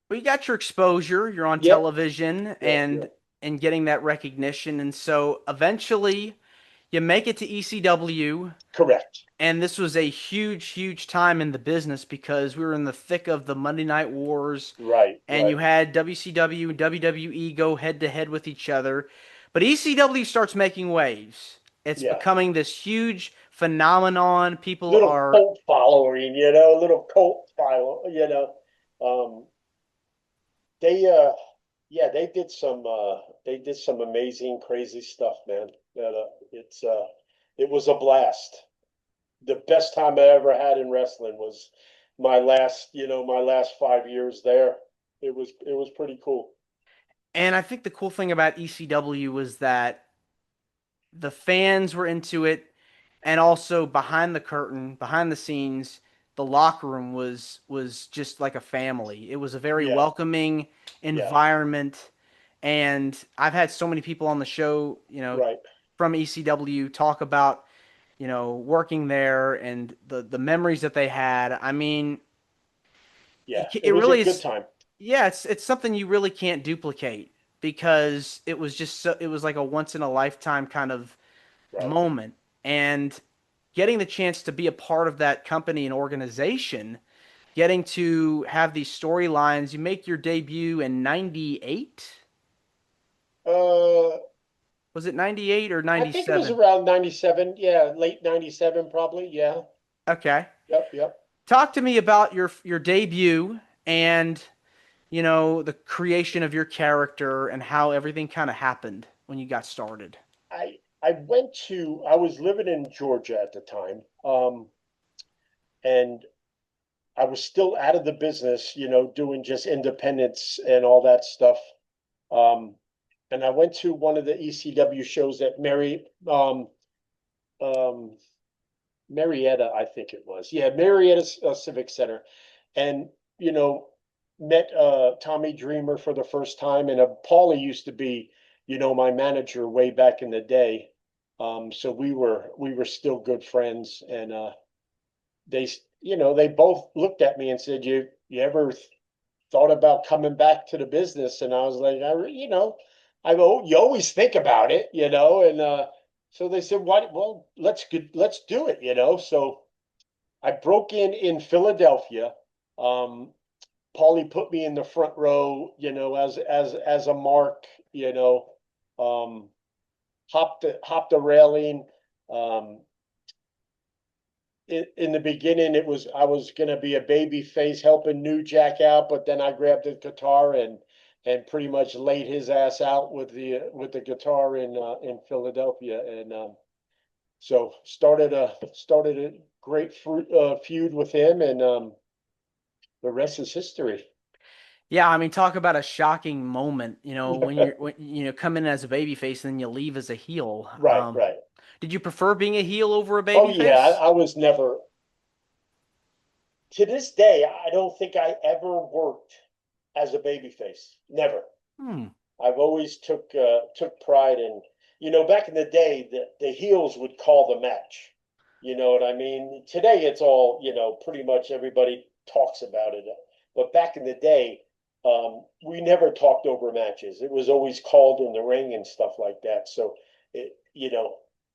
Well, you got your exposure, you're on Yep, television yep, yep. and getting that recognition. And so eventually you make it to ECW, Correct. and this was a huge, huge time in the business because we were in the thick of the Monday Night Wars, Right, and you right. had WCW and WWE go head to head with each other. But ECW starts making waves. It's Yeah. becoming this huge phenomenon. People Little are cult following, little cult follow. Um, they yeah, they did some amazing, crazy stuff, man. It was a blast. The best time I ever had in wrestling was my last 5 years there. It was pretty cool. and I think the cool thing about ECW was that the fans were into it, and also behind the curtain, behind the scenes, the locker room was just like a family. It was a very Yeah, welcoming yeah, environment, and I've had so many people on the show, right. from ECW talk about, working there and the memories that they had. I mean, Yeah, it it was a really good is. time. Yeah, it's something you really can't duplicate because it was just so, it was like a once in a lifetime kind of Right. moment. And getting the chance to be a part of that company and organization, getting to have these storylines. You make your debut in 98. Uh, Was it 98 or I think it was 97? around 97. Yeah, late 97 probably. Yeah. Okay. Yep, yep. Talk to me about your debut and, the creation of your character and how everything kind of happened when you got started. I was living in Georgia at the time. And I was still out of the business, doing just independence and all that stuff. Um, and I went to one of the ECW shows at um, Marietta, I think it was. Yeah, Marietta Civic Center, and you know, met Tommy Dreamer for the first time, and Paulie used to be, my manager way back in the day. So we were still good friends, and they both looked at me and said, "You ever thought about coming back to the business?" And I was like, you always think about it, and so they said, "What? Well, let's do it." So I broke in Philadelphia. Um, Paulie put me in the front row, as a mark, um, hopped the railing. Um, in the beginning, I was gonna be a baby face helping New Jack out, but then I grabbed the guitar and pretty much laid his ass out with the guitar in Philadelphia, and so started a great feud with him, and the rest is history. Yeah, I mean, talk about a shocking moment, when when come in as a babyface and then you leave as a heel. Right, right. Did you prefer being a heel over a Oh yeah, babyface? I was never. To this day, I don't think I ever worked as a babyface. Never. Hmm. I've always took pride in, back in the day, the heels would call the match. You know what I mean? Today it's all, pretty much everybody talks about it. But back in the day, we never talked over matches. It was always called in the ring and stuff like that. So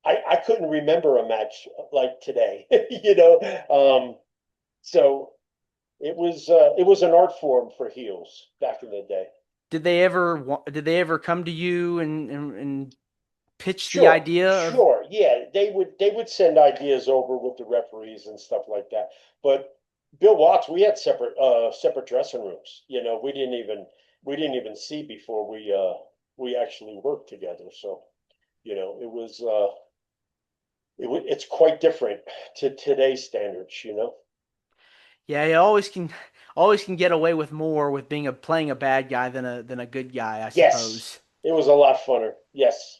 I couldn't remember a match like today. So it was an art form for heels back in the day. Did they ever come to you and pitch the Sure, idea of? sure. Yeah, they would send ideas over with the referees and stuff like that. But Bill Watts, we had separate dressing rooms. We didn't even see before we actually worked together. So, it was it's quite different to today's standards. Yeah, you always can get away with more with being playing a bad guy than a good guy, I Yes, suppose. it was a lot funner. Yes.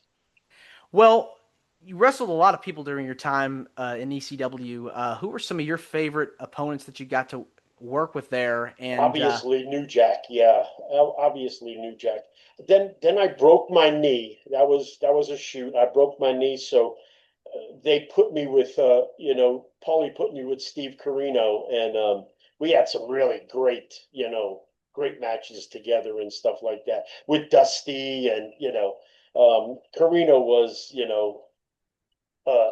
Well, you wrestled a lot of people during your time in ECW. Who were some of your favorite opponents that you got to work with there? And Obviously, New Jack. Yeah, obviously New Jack. Then I broke my knee. That was a shoot. I broke my knee, so they put me with Paulie put me with Steve Carino, and we had some really great, great matches together and stuff like that with Dusty and Carino was uh,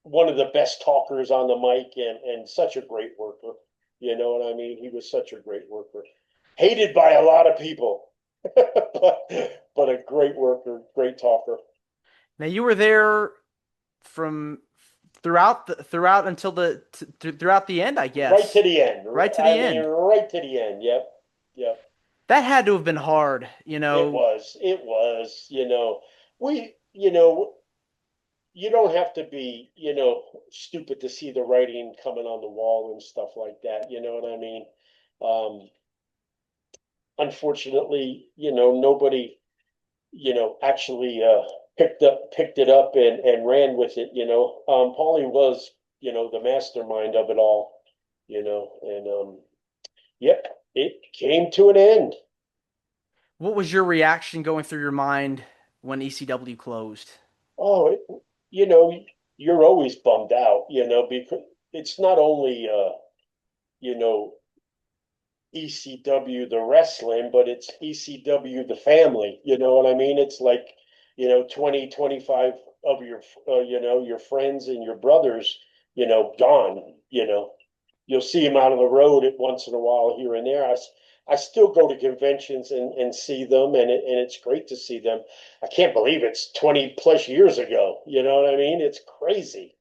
one of the best talkers on the mic and such a great worker. You know what I mean? He was such a great worker, hated by a lot of people, but a great worker, great talker. Now you were there from throughout until throughout the end, I Right to guess. the end. Right to I the mean, end. right to the end. Yep. Yep. That had to have been hard, It was. It was. You don't have to be, stupid to see the writing coming on the wall and stuff like that. You know what I mean? Um, Unfortunately, nobody, actually picked it up and ran with it. Paulie was, the mastermind of it all. And yep, it came to an end. What was your reaction going through your mind when ECW closed? Oh, you know, you're always bummed out, because it's not only you know, ECW the wrestling, but it's ECW the family. You know what I mean? It's like, 20, 25 of your friends and your brothers, gone. You'll see them out on the road at once in a while here and there. I still go to conventions and see them, and it's great to see them. I can't believe it's 20 plus years ago. You know what I mean? It's crazy.